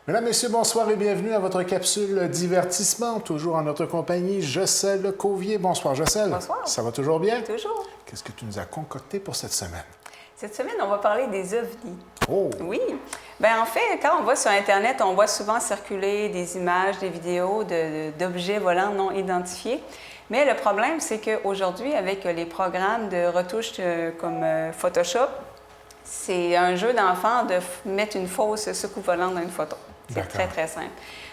Mesdames, Messieurs, bonsoir et bienvenue à votre capsule divertissement. Toujours en notre compagnie, Jocelle Cauvier. Bonsoir, Jocelle. Bonsoir. Ça va toujours bien? Toujours. Qu'est-ce que tu nous as concocté pour cette semaine? Cette semaine, on va parler des ovnis. Oh! Oui. Bien, en fait, quand on va sur Internet, on voit souvent circuler des images, des vidéos d'objets volants non identifiés. Mais le problème, c'est qu'aujourd'hui, avec les programmes de retouche comme Photoshop, c'est un jeu d'enfant de mettre une fausse soucoupe volante dans une photo. C'est très, très simple.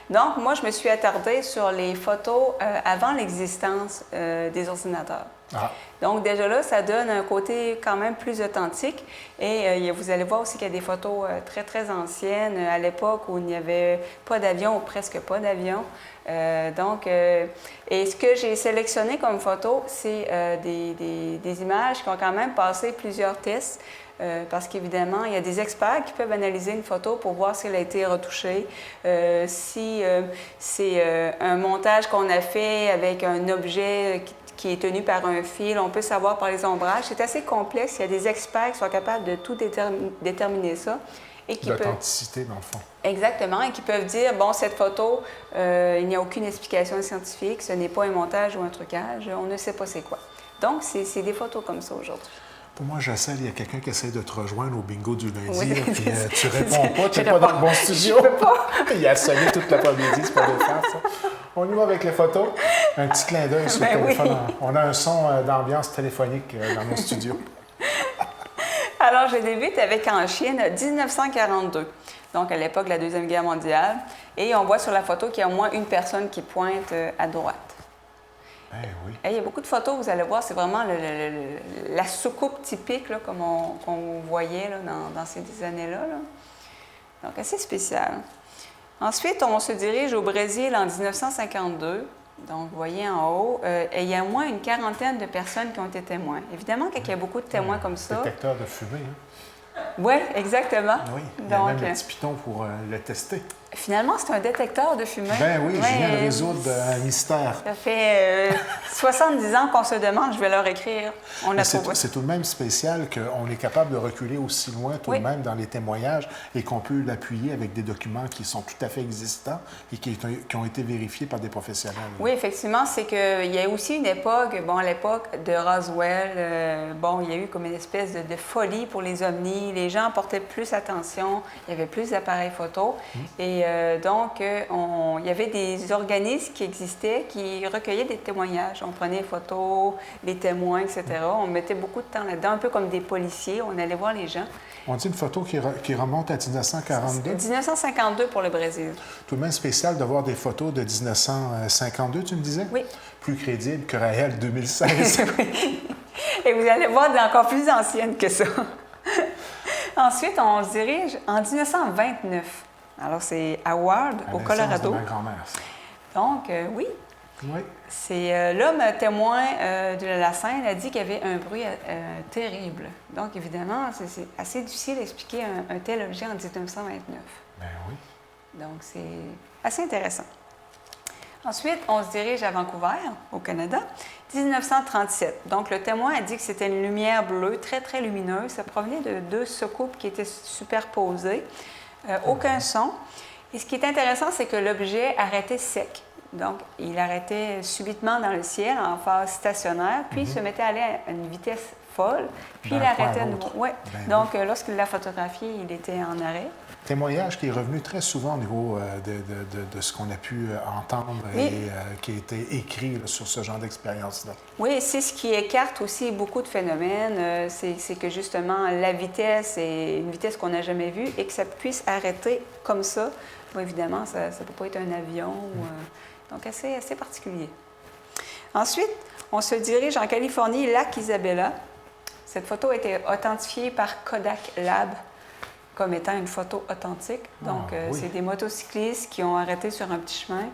Donc, moi, je me suis attardée sur les photos avant l'existence des ordinateurs. Ah. Donc, déjà là, ça donne un côté quand même plus authentique. Et vous allez voir aussi qu'il y a des photos très, très anciennes, à l'époque où il n'y avait pas d'avion ou presque pas d'avion. Et ce que j'ai sélectionné comme photo, c'est des images qui ont quand même passé plusieurs tests. Parce qu'évidemment, il y a des experts qui peuvent analyser une photo pour voir si elle a été retouchée, si c'est un montage qu'on a fait avec un objet qui est tenu par un fil. On peut savoir par les ombrages. C'est assez complexe. Il y a des experts qui sont capables de tout déterminer ça. L'authenticité, dans le fond. Exactement, et qui peuvent dire, bon, cette photo, il n'y a aucune explication scientifique, ce n'est pas un montage ou un trucage, on ne sait pas c'est quoi. Donc, c'est des photos comme ça aujourd'hui. Pour moi, Jocelle, il y a quelqu'un qui essaie de te rejoindre au bingo du lundi, oui. là, puis tu réponds pas, tu n'es pas dans le bon studio. Je peux pas. Il a sonné toute l'après-midi, c'est pas de faire ça. On y va avec les photos. Un petit clin d'œil sur le téléphone. Oui. On a un son d'ambiance téléphonique dans nos studios. Alors, je débute avec en Chine 1942, donc à l'époque de la Deuxième Guerre mondiale. Et on voit sur la photo qu'il y a au moins une personne qui pointe à droite. Ben oui. Et il y a beaucoup de photos, vous allez voir, c'est vraiment la soucoupe typique là, comme qu'on voyait là, dans ces années-là. Là. Donc, assez spécial. Ensuite, on se dirige au Brésil en 1952. Donc, vous voyez en haut, et il y a au moins une quarantaine de personnes qui ont été témoins. Évidemment, quand il y a beaucoup de témoins comme ça... Détecteur de fumée, hein? Oui, exactement. Oui, il y a même un petit piton pour le tester. Finalement, c'est un détecteur de fumée. Ben oui, je viens de résoudre un mystère. Ça fait 70 ans qu'on se demande, je vais leur écrire. C'est tout de même spécial qu'on est capable de reculer aussi loin tout de même dans les témoignages et qu'on peut l'appuyer avec des documents qui sont tout à fait existants et qui ont été vérifiés par des professionnels. Oui, effectivement, c'est qu'il y a aussi une époque, bon, à l'époque de Roswell, il y a eu comme une espèce de folie pour les ovnis. Les gens portaient plus attention, il y avait plus d'appareils photo. Et il y avait des organismes qui existaient qui recueillaient des témoignages. On prenait les photos, les témoins, etc. On mettait beaucoup de temps là-dedans, un peu comme des policiers. On allait voir les gens. On dit une photo qui remonte à 1942? 1952 pour le Brésil. Tout de même spécial de voir des photos de 1952, tu me disais? Oui. Plus crédible que Raël 2016. Oui. Et vous allez voir des encore plus anciennes que ça. Ensuite, on se dirige en 1929. Alors, c'est Howard, au Colorado. C'est ma grand-mère, ça. Donc, oui. Oui. C'est l'homme témoin de la scène a dit qu'il y avait un bruit terrible. Donc, évidemment, c'est assez difficile d'expliquer un tel objet en 1929. Ben oui. Donc, c'est assez intéressant. Ensuite, on se dirige à Vancouver, au Canada, 1937. Donc, le témoin a dit que c'était une lumière bleue très, très lumineuse. Ça provenait de deux soucoupes qui étaient superposées. Aucun son. Et ce qui est intéressant, c'est que l'objet arrêtait sec. Donc, il arrêtait subitement dans le ciel en phase stationnaire, puis il se mettait à aller à une vitesse folle, puis il arrêtait à nouveau. Ouais. Donc, lorsqu'il l'a photographié, il était en arrêt. Témoignage qui est revenu très souvent au niveau de ce qu'on a pu entendre et qui a été écrit là, sur ce genre d'expérience-là. Oui, c'est ce qui écarte aussi beaucoup de phénomènes. C'est que justement, la vitesse est une vitesse qu'on n'a jamais vue et que ça puisse arrêter comme ça. Bon, évidemment, ça ne peut pas être un avion. Donc, assez particulier. Ensuite, on se dirige en Californie, lac Isabella. Cette photo a été authentifiée par Kodak Lab comme étant une photo authentique. Donc, c'est des motocyclistes qui ont arrêté sur un petit chemin.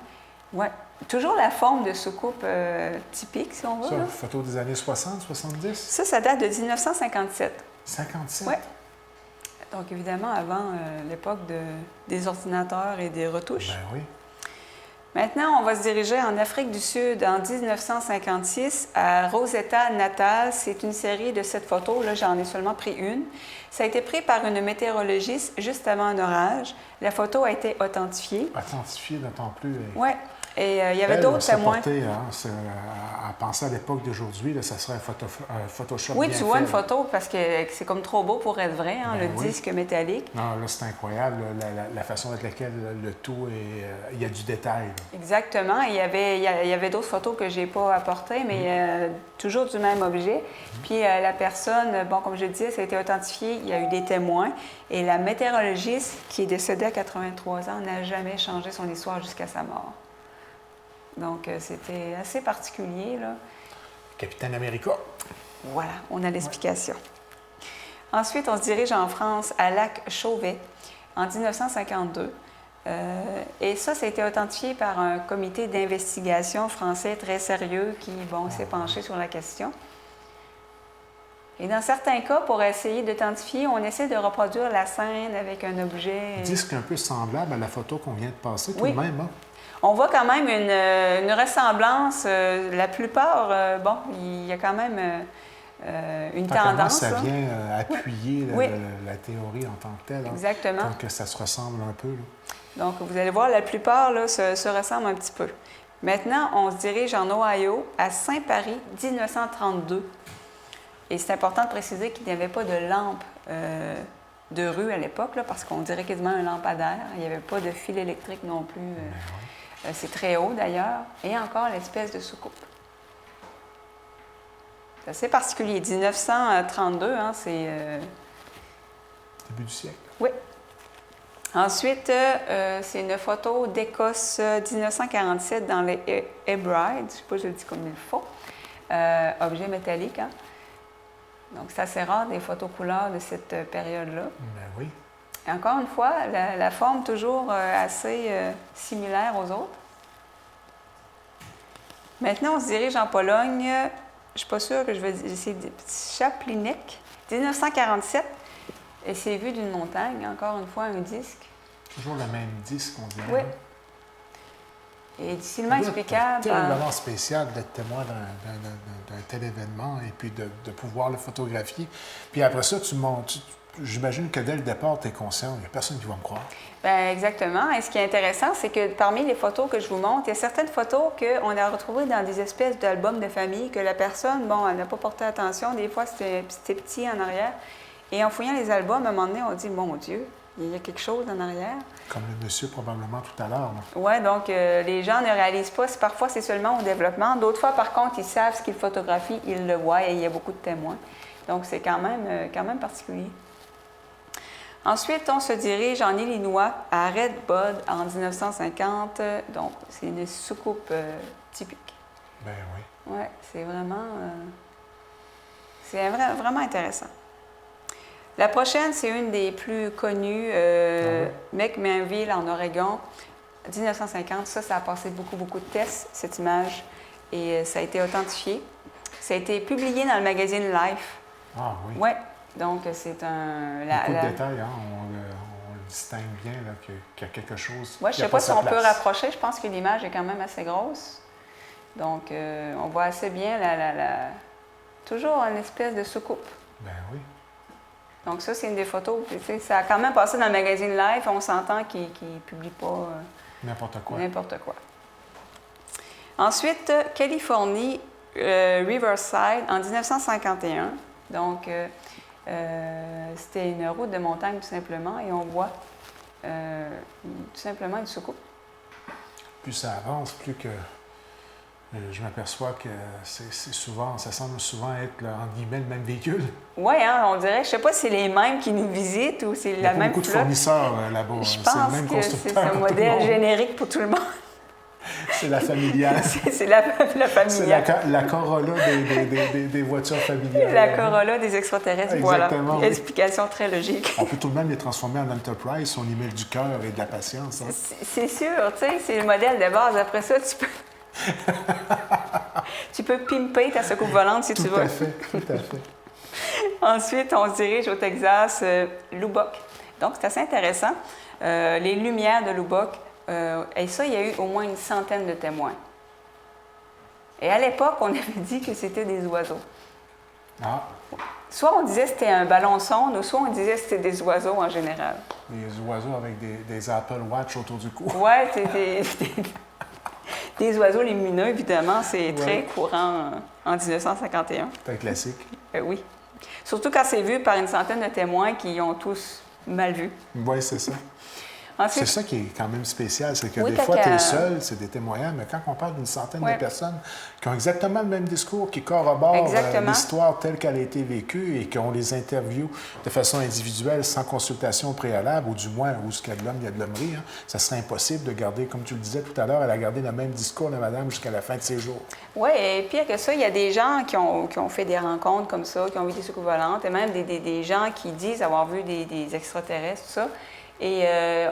Ouais. Toujours la forme de soucoupe typique, si on veut. Ça, une photo des années 60, 70? Ça date de 1957. 57? Oui. Donc, évidemment, avant l'époque des ordinateurs et des retouches. Ben oui. Maintenant, on va se diriger en Afrique du Sud en 1956 à Rosetta Natal. C'est une série de 7 photos. Là, j'en ai seulement pris une. Ça a été pris par une météorologiste juste avant un orage. La photo a été authentifiée. Authentifiée d'autant plus. Oui. Et il y avait d'autres témoins. À penser à l'époque d'aujourd'hui, là, ça serait un Photoshop oui, bien tu vois fait, une photo parce que c'est comme trop beau pour être vrai, hein, le disque métallique. Non, là, c'est incroyable, la façon avec laquelle le tout est... il y a du détail. Là. Exactement. Il y avait d'autres photos que je n'ai pas apportées, mais toujours du même objet. Puis la personne, bon, comme je le disais, ça a été authentifié, il y a eu des témoins. Et la météorologiste, qui est décédée à 83 ans, n'a jamais changé son histoire jusqu'à sa mort. Donc, c'était assez particulier, là. Capitaine America. Voilà, on a l'explication. Ensuite, on se dirige en France, à Lac-Chauvet, en 1952. Et ça a été authentifié par un comité d'investigation français très sérieux qui, bon, s'est penché sur la question. Et dans certains cas, pour essayer d'authentifier, on essaie de reproduire la scène avec un objet... Disque un peu semblable à la photo qu'on vient de passer, tout de même, hein? On voit quand même une ressemblance. La plupart, bon, il y a quand même une tendance. Ça vient appuyer la théorie en tant que telle. Hein, exactement. Donc, ça se ressemble un peu. Là. Donc, vous allez voir, la plupart là, se ressemblent un petit peu. Maintenant, on se dirige en Ohio, à Saint-Paris, 1932. Et c'est important de préciser qu'il n'y avait pas de lampe de rue à l'époque, là, parce qu'on dirait quasiment un lampadaire. Il n'y avait pas de fil électrique non plus. C'est très haut d'ailleurs. Et encore l'espèce de soucoupe. C'est assez particulier. 1932, hein, c'est... Début du siècle. Oui. Ensuite, c'est une photo d'Écosse 1947 dans les Hebrides. Je ne sais pas si je le dis comme il faut. Objet métallique, hein. Donc, c'est assez rare des photos couleurs de cette période-là. Ben oui. Et encore une fois, la forme toujours assez similaire aux autres. Maintenant, on se dirige en Pologne. Je ne suis pas sûre que je vais dire. C'est Chaplinek, 1947. Et c'est vu d'une montagne. Encore une fois, un disque. Toujours le même disque, on dirait. Oui. Et difficilement explicable. C'est terriblement spécial d'être témoin d'un tel événement et puis de pouvoir le photographier. Puis après ça, tu montes. J'imagine que dès le départ, tu es conscient, il n'y a personne qui va me croire. Bien, exactement. Et ce qui est intéressant, c'est que parmi les photos que je vous montre, il y a certaines photos qu'on a retrouvées dans des espèces d'albums de famille que la personne, bon, elle n'a pas porté attention. Des fois, c'était petit en arrière. Et en fouillant les albums, à un moment donné, on dit, mon Dieu, il y a quelque chose en arrière. Comme le monsieur probablement tout à l'heure. Oui, donc les gens ne réalisent pas. Parfois, c'est seulement au développement. D'autres fois, par contre, ils savent ce qu'ils photographient, ils le voient et il y a beaucoup de témoins. Donc, c'est quand même particulier. Ensuite, on se dirige en Illinois, à Red Bud, en 1950. Donc, c'est une soucoupe typique. Ben oui. Oui, c'est vraiment vraiment intéressant. La prochaine, c'est une des plus connues, McMinnville, en Oregon, 1950. Ça a passé beaucoup de tests, cette image, et ça a été authentifié. Ça a été publié dans le magazine Life. Ah oui. Oui. Donc, c'est un... Beaucoup de détails, hein? On le distingue bien, là, qu'il y a quelque chose. Oui, je ne sais pas si on peut rapprocher. Je pense que l'image est quand même assez grosse. Donc, on voit assez bien toujours une espèce de soucoupe. Ben oui. Donc, ça, c'est une des photos. Ça a quand même passé dans le magazine Life. On s'entend qu'il ne publie pas n'importe quoi. N'importe quoi. Ensuite, Californie, Riverside, en 1951. Donc, c'était une route de montagne, tout simplement, et on voit tout simplement une soucoupe. Plus ça avance, plus que je m'aperçois que ça semble souvent être, là, entre guillemets, le même véhicule. Oui, hein, on dirait, je ne sais pas si c'est les mêmes qui nous visitent ou c'est la même flotte. Il y a beaucoup de fournisseurs là-bas. Je pense que c'est un modèle générique pour tout le monde. C'est la familiale. C'est la familiale. C'est la Corolla des voitures familiales. La Corolla des extraterrestres, exactement, voilà. Explication très logique. On peut tout de même les transformer en Enterprise si on y met du cœur et de la patience. Hein? C'est sûr, tu sais, c'est le modèle de base. Après ça, tu peux pimper ta soucoupe volante si tu veux. Tout à fait. Ensuite, on se dirige au Texas, Lubbock. Donc, c'est assez intéressant. Les lumières de Lubbock Et ça, il y a eu au moins une centaine de témoins. Et à l'époque, on avait dit que c'était des oiseaux. Ah, Soit on disait que c'était un ballon sonde, ou soit on disait que c'était des oiseaux en général. des oiseaux avec des Apple Watch autour du cou. Oui, c'est des oiseaux lumineux, évidemment. C'est très courant en 1951. C'est un classique. Oui. Surtout quand c'est vu par une centaine de témoins qui ont tous mal vu. Oui, c'est ça. Ensuite, C'est ça qui est quand même spécial, c'est que Oui, des fait fois, que- tu es seul, c'est des témoignages, mais quand on parle d'une centaine Ouais. de personnes qui ont exactement le même discours, qui corroborent Exactement. l'histoire telle qu'elle a été vécue et qu'on les interviewe de façon individuelle, sans consultation préalable, ou du moins, où ce qu'il y a de l'homme, il y a de l'hommerie, hein, ça serait impossible de garder, comme tu le disais tout à l'heure, elle a gardé le même discours, la madame, jusqu'à la fin de ses jours. oui, et pire que ça, il y a des gens qui ont fait des rencontres comme ça, qui ont vu des soucoupes volantes, et même des gens qui disent avoir vu des extraterrestres, tout ça. Et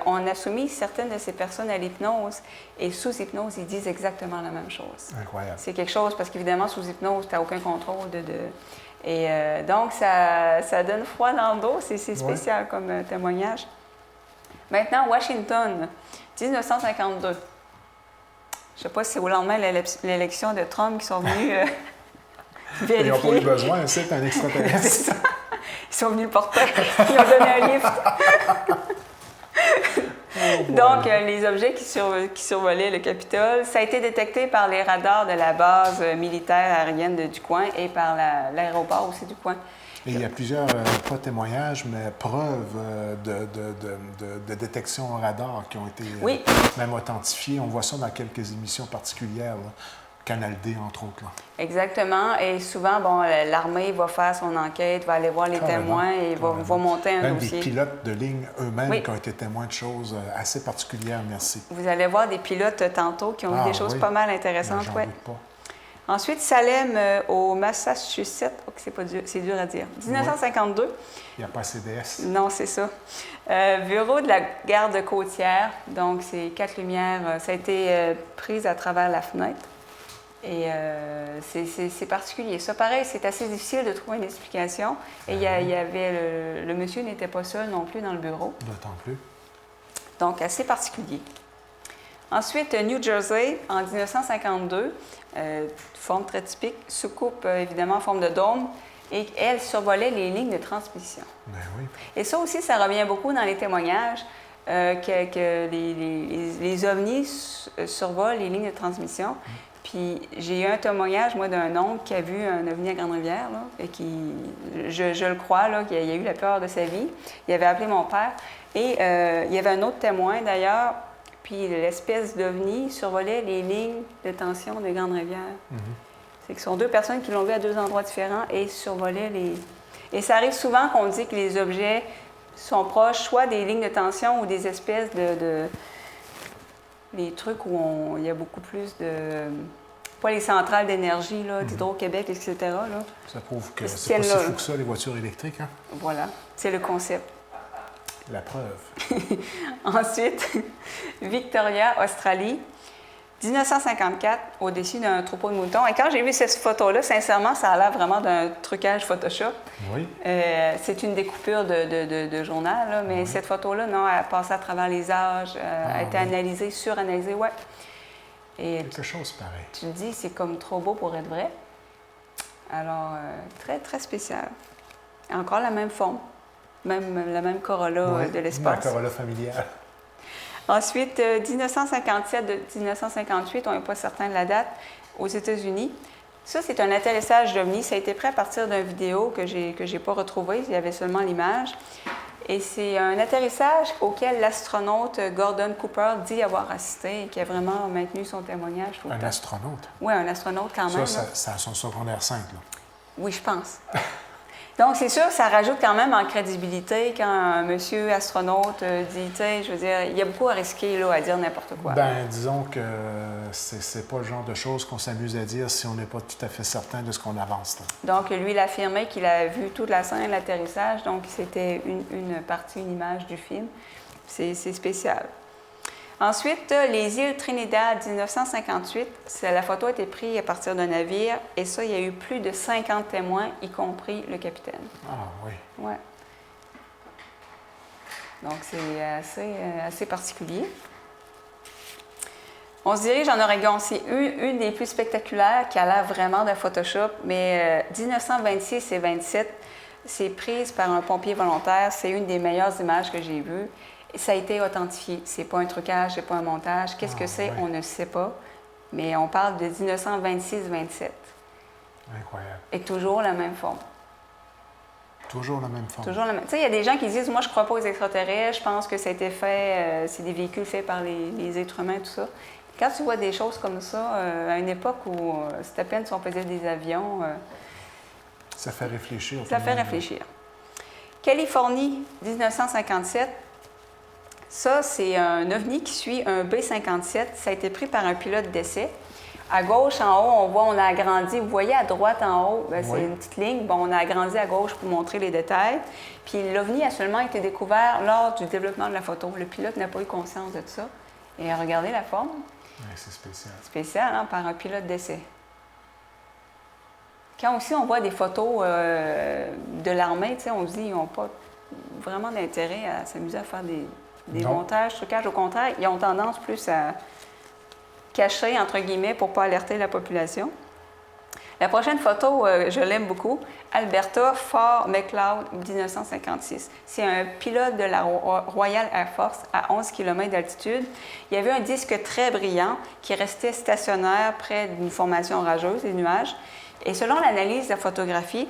on a soumis certaines de ces personnes à l'hypnose. Et sous hypnose, ils disent exactement la même chose. Incroyable. C'est quelque chose, parce qu'évidemment, sous hypnose, tu n'as aucun contrôle Et donc, ça donne froid dans le dos. C'est spécial comme témoignage. Maintenant, Washington, 1952. Je ne sais pas si c'est au lendemain de l'élection de Trump qui sont venus Ils n'ont pas eu vérifier. besoin, c'est un extraterrestre. C'est ça. Ils sont venus le porter. Ils ont donné un lift. Donc, les objets qui survolaient le Capitole, ça a été détecté par les radars de la base militaire aérienne du coin et par l'aéroport aussi du coin. Et il y a plusieurs, pas témoignages, mais preuves de détection au radar qui ont été Oui. même authentifiées. On voit ça dans quelques émissions particulières, là. Canal D, entre autres. Là. Exactement. Et souvent, bon, l'armée va faire son enquête, va aller voir les Carrément, témoins et va monter un Même dossier. des pilotes de ligne eux-mêmes Oui. qui ont été témoins de choses assez particulières, merci. Vous allez voir des pilotes tantôt qui ont vu Ah, des choses oui. pas mal Ben, intéressantes. j'en Ouais. doute pas. Ensuite, Salem, au Massachusetts. Oh, c'est dur à dire. 1952. Il n'y a pas CDS. Non, c'est ça. Bureau de la garde côtière. Donc, c'est 4 lumières. Ça a été pris à travers la fenêtre. Et c'est particulier. Ça, pareil, c'est assez difficile de trouver une explication. Et il y avait le monsieur n'était pas seul non plus dans le bureau. D'autant plus. Donc, assez particulier. Ensuite, New Jersey, en 1952, forme très typique, soucoupe évidemment en forme de dôme, et elle survolait les lignes de transmission. Ben oui. Et ça aussi, ça revient beaucoup dans les témoignages, que les ovnis survolent les lignes de transmission. Puis j'ai eu un témoignage, moi, d'un oncle qui a vu un ovni à Grande-Rivière, là, et qui, je le crois, là, qu'il a eu la peur de sa vie. Il avait appelé mon père. Et il y avait un autre témoin, d'ailleurs, puis l'espèce d'ovni survolait les lignes de tension de Grande-Rivière. C'est que ce sont deux personnes qui l'ont vu à deux endroits différents et survolaient les... Et ça arrive souvent qu'on dit que les objets sont proches soit des lignes de tension ou des espèces les trucs où il y a beaucoup plus de... Pas les centrales d'énergie, là, d'Hydro-Québec, etc. Là. Ça prouve que Ce c'est pas si ciel-là. fou que ça, les voitures électriques. Hein? Voilà, c'est le concept. La preuve. Ensuite, Victoria, Australie, 1954, au-dessus d'un troupeau de moutons. Et quand j'ai vu cette photo-là, sincèrement, ça a l'air vraiment d'un trucage Photoshop. Oui. C'est une découpure de journal, là, mais cette photo-là, non, elle a passé à travers les âges, a été analysée, suranalysée, ouais. Et Quelque chose pareil. tu te dis, c'est comme trop beau pour être vrai. Alors, très, très spécial. Encore la même forme, même la même Corolla Oui, de la l'espace. Corolla familiale. Ensuite, 1957 de 1958, on n'est pas certain de la date, aux États-Unis. Ça, c'est un atterrissage d'OVNI. Ça a été pris à partir d'une vidéo que j'ai pas retrouvée. Il y avait seulement l'image. Et c'est un atterrissage auquel l'astronaute Gordon Cooper dit avoir assisté et qui a vraiment maintenu son témoignage tout le Un temps. astronaute. Oui, un astronaute quand même. Ça, là. ça a son secondaire 5. Là. Oui, je pense. Donc, c'est sûr, ça rajoute quand même en crédibilité quand un monsieur astronaute dit, tu sais, je veux dire, il y a beaucoup à risquer là, à dire n'importe quoi. Ben, disons que c'est pas le genre de choses qu'on s'amuse à dire si on n'est pas tout à fait certain de ce qu'on avance. Là. Donc, lui, il a affirmé qu'il a vu toute la scène, l'atterrissage, donc c'était une partie, une image du film. C'est spécial. Ensuite, les îles Trinidad, 1958, la photo a été prise à partir d'un navire, et ça, il y a eu plus de 50 témoins, y compris le capitaine. Ah oui. Ouais. Donc, c'est assez particulier. On se dirige en Oregon. C'est une des plus spectaculaires qui a l'air vraiment de Photoshop, mais 1926 et 27, c'est prise par un pompier volontaire. C'est une des meilleures images que j'ai vues. Et ça a été authentifié. C'est pas un trucage, c'est pas un montage. Qu'est-ce que c'est? On ne sait pas. Mais on parle de 1926-27. Incroyable. Et toujours la même forme. Toujours la même forme. Toujours la même. Tu sais, il y a des gens qui disent, moi, je crois pas aux extraterrestres, je pense que ça a été fait, c'est des véhicules faits par les êtres humains, tout ça. Quand tu vois des choses comme ça, à une époque où c'était à peine si on faisait des avions... ça fait réfléchir. Ça fait réfléchir. Californie, 1957. Ça, c'est un ovni qui suit un B-57. Ça a été pris par un pilote d'essai. À gauche, en haut, on a agrandi. Vous voyez, à droite, en haut, c'est une petite ligne. Bon, on a agrandi à gauche pour montrer les détails. Puis l'OVNI a seulement été découvert lors du développement de la photo. Le pilote n'a pas eu conscience de ça. Et regardez la forme. Oui, c'est spécial. Spécial, hein, par un pilote d'essai. Quand aussi on voit des photos de l'armée, on se dit qu'ils n'ont pas vraiment d'intérêt à s'amuser à faire des montages, trucages. Au contraire, ils ont tendance plus à caché, entre guillemets, pour ne pas alerter la population. La prochaine photo, je l'aime beaucoup. Alberta, Fort McLeod, 1956. C'est un pilote de la Royal Air Force à 11 km d'altitude. Il y avait un disque très brillant qui restait stationnaire près d'une formation orageuse, des nuages. Et selon l'analyse de la photographie,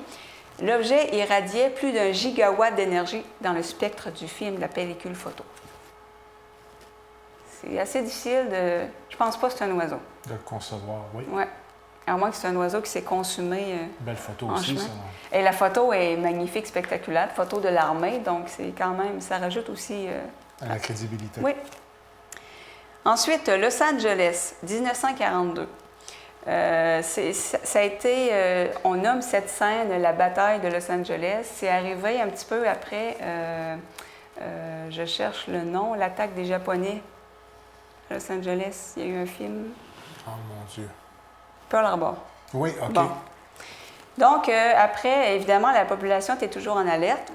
l'objet irradiait plus d'1 gigawatt d'énergie dans le spectre du film de la pellicule photo. C'est assez difficile de... Je pense pas que c'est un oiseau. De le concevoir, oui. Oui. À moins que c'est un oiseau qui s'est consumé belle photo en aussi, chemin. ça. Et la photo est magnifique, spectaculaire. Photo de l'armée, donc c'est quand même... Ça rajoute aussi... à la crédibilité. Oui. Ensuite, Los Angeles, 1942. Ça a été... on nomme cette scène la bataille de Los Angeles. C'est arrivé un petit peu après... je cherche le nom, l'attaque des Japonais. Los Angeles, il y a eu un film. Oh mon Dieu. Pearl Harbor. Oui, OK. Bon. Donc, après, évidemment, la population était toujours en alerte.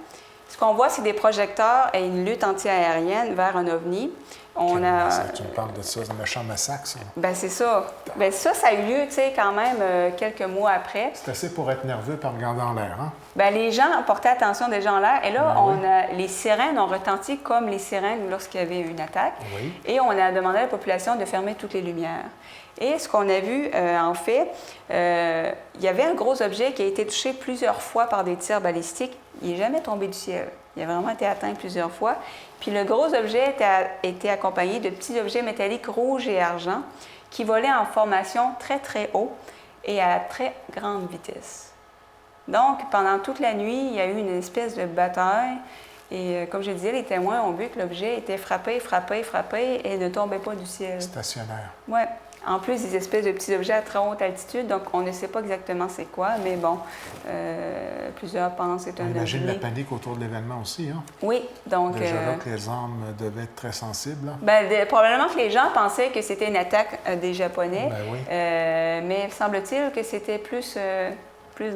Ce qu'on voit, c'est des projecteurs et une lutte anti-aérienne vers un ovni. Tu me parles de ça, c'est un méchant massacre, ça. Bien, c'est ça. Bien, ça a eu lieu, tu sais, quand même, quelques mois après. C'est assez pour être nerveux par regarder en l'air, hein? Bien, les gens portaient attention déjà en l'air. Et là, les sirènes ont retenti comme les sirènes lorsqu'il y avait une attaque. Oui. Et on a demandé à la population de fermer toutes les lumières. Et ce qu'on a vu, en fait, il y avait un gros objet qui a été touché plusieurs fois par des tirs balistiques. Il n'est jamais tombé du ciel. Il a vraiment été atteint plusieurs fois. Puis le gros objet était accompagné de petits objets métalliques rouges et argent qui volaient en formation très, très haut et à très grande vitesse. Donc, pendant toute la nuit, il y a eu une espèce de bataille. Et comme je disais, les témoins ont vu que l'objet était frappé et ne tombait pas du ciel. Stationnaire. Oui. En plus, des espèces de petits objets à très haute altitude, donc on ne sait pas exactement c'est quoi, mais bon, plusieurs pensent que c'est un ovni. Imagine la panique autour de l'événement aussi, hein? Oui, donc... Déjà là que les armes devaient être très sensibles, là. Bien, probablement que les gens pensaient que c'était une attaque des Japonais, Ben oui. mais semble-t-il que c'était plus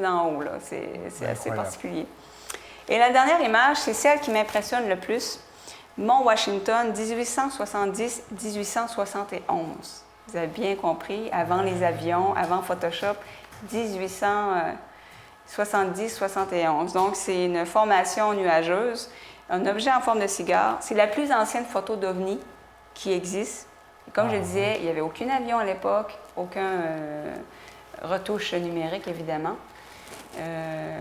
d'en haut, là. C'est assez particulier. Et la dernière image, c'est celle qui m'impressionne le plus. Mont Washington, 1870-1871. Vous avez bien compris, avant les avions, avant Photoshop, 1870-71. Donc, c'est une formation nuageuse, un objet en forme de cigare. C'est la plus ancienne photo d'OVNI qui existe. Et comme je disais, il n'y avait aucun avion à l'époque, aucun retouche numérique, évidemment.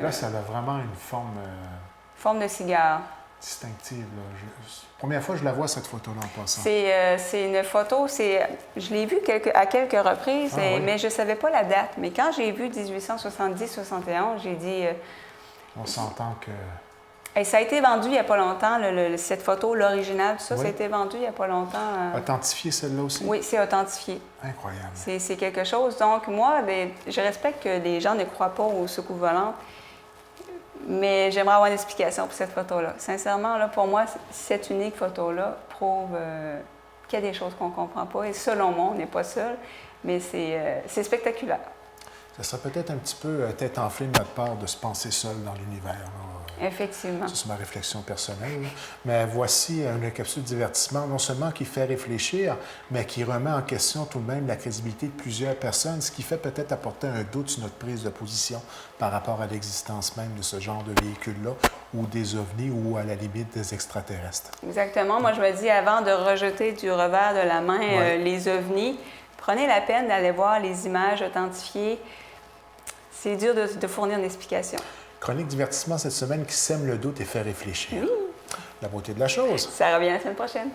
Là, ça a vraiment une forme... forme de cigare. Distinctive, là. Première fois que je la vois, cette photo-là, en passant. C'est une photo, je l'ai vue à quelques reprises, mais je ne savais pas la date. Mais quand j'ai vu 1870-71, j'ai dit... On s'entend que... Et ça a été vendu il n'y a pas longtemps, cette photo, l'original, ça a été vendu il n'y a pas longtemps. Authentifié, celle-là aussi? Oui, c'est authentifié. Incroyable. C'est quelque chose. Donc, moi, je respecte que les gens ne croient pas aux soucoupes volantes, mais j'aimerais avoir une explication pour cette photo-là. Sincèrement, là, pour moi, cette unique photo-là prouve qu'il y a des choses qu'on ne comprend pas. Et selon moi, on n'est pas seul, mais c'est spectaculaire. Ça serait peut-être un petit peu tête enflée de notre part de se penser seul dans l'univers, là. Effectivement. Ça, c'est ma réflexion personnelle, là. Mais voici une capsule de divertissement, non seulement qui fait réfléchir, mais qui remet en question tout de même la crédibilité de plusieurs personnes, ce qui fait peut-être apporter un doute sur notre prise de position par rapport à l'existence même de ce genre de véhicule-là, ou des ovnis, ou à la limite des extraterrestres. Exactement. Moi, je me dis, avant de rejeter du revers de la main Ouais. les ovnis, prenez la peine d'aller voir les images authentifiées. C'est dur de fournir une explication. Chronique divertissement cette semaine qui sème le doute et fait réfléchir. La beauté de la chose. Ça revient la semaine prochaine.